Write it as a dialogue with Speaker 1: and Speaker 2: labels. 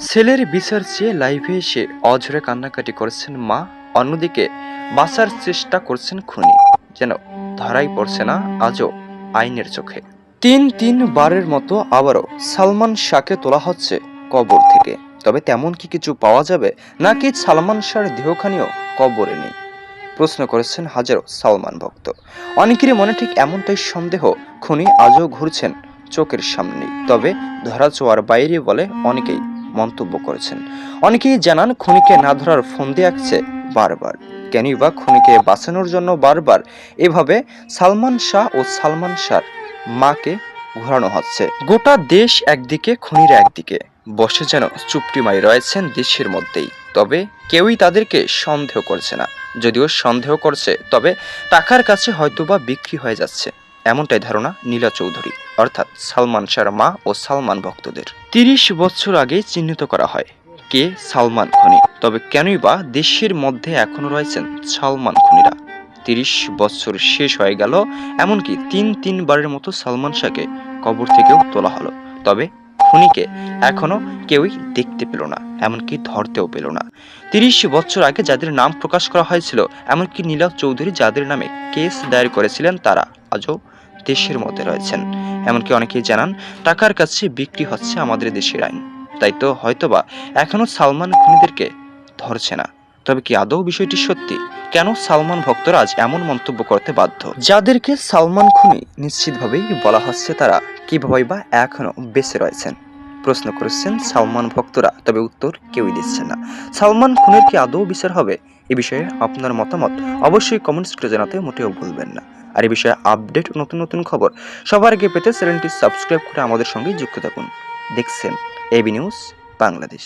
Speaker 1: ছেলের বিচার চেয়ে লাইভে এসে অঝরে কান্নাকাটি করেছেন মা, অন্যদিকে বাঁচার চেষ্টা করছেন খুনি। যেন ধরাই পড়ছে না আজও আইনের চোখে। তিনবারের মতো আবারও সালমান শাহকে তোলা হচ্ছে কবর থেকে। তবে তেমন কি কিছু পাওয়া যাবে, নাকি সালমান শাহর দেহখানিও কবরে নেই? প্রশ্ন করেছেন হাজারো সালমান ভক্ত। অনেকেরই মনে ঠিক এমনটাই সন্দেহ। খুনি আজও ঘুরছেন চোখের সামনেই, তবে ধরাছোঁয়ার বাইরে বলে অনেকেই মন্তব্য করেছেন। অনেকেই জানান খুনিকে না ধরার ফন্দি আঁকছে বারবার। কেনই বা খুনিকে বাঁচানোর জন্য বারবার এভাবে সালমান শাহ ও সালমান শাহর মাকে ঘোরানো হচ্ছে। গোটা দেশ একদিকে, খুনিরা একদিকে বসে যেন চুপটি মারি রয়েছেন দেশের মধ্যেই। তবে কেউই তাদেরকে সন্দেহ করছে না। যদিও সন্দেহ করছে, তবে টাকার কাছে হয়তোবা বিক্রি হয়ে যাচ্ছে, এমনটাই ধারণা নীলা চৌধুরী, অর্থাৎ সালমান শাহর মা ও সালমান ভক্তদের। ৩০ বছর আগে চিহ্নিত করা হয় কে সালমান খুনি, তবে কেনই বা দেশের মধ্যে এখনো রয়েছেন সালমান খুনিরা। ৩০ বছর শেষ হয়ে গেল, এমনকি তিনবারের মতো সালমান শাহকে কবর থেকেও তোলা হলো, তবে খুনিকে এখনো কেউই দেখতে পেল না, এমনকি ধরতেও পেল না। ৩০ বছর আগে যাদের নাম প্রকাশ করা হয়েছিল, এমনকি নীলা চৌধুরী যাদের নামে কেস দায়ের করেছিলেন, তারা আজও দেশের মধ্যে রয়েছেন। এমনকি অনেকেই জানান টাকার কাছে বিক্রি হচ্ছে আমাদের দেশের আইন। তাই তো হয়তোবা এখনো সালমান খুনিদেরকে ধরছে না। তবে কি আদৌ বিষয়টি সত্যি? কেন সালমান ভক্তরা আজ এমন মন্তব্য করতে বাধ্য? যাদেরকে সালমান খুনি নিশ্চিতভাবেই বলা হচ্ছে, তারা কিভাবে বা এখনো বেঁচে রয়েছেন? প্রশ্ন করেছেন সালমান ভক্তরা, তবে উত্তর কেউই দিচ্ছে না। সালমান খুনের কি আদৌ বিচার হবে? এ বিষয়ে আপনার মতামত অবশ্যই কমেন্টস করে জানাতে মোটেও ভুলবেন না। আর এই বিষয়ে আপডেট নতুন খবর সবার আগে পেতে চ্যানেলটি সাবস্ক্রাইব করে আমাদের সঙ্গে যুক্ত থাকুন। দেখছেন এবি নিউজ বাংলাদেশ।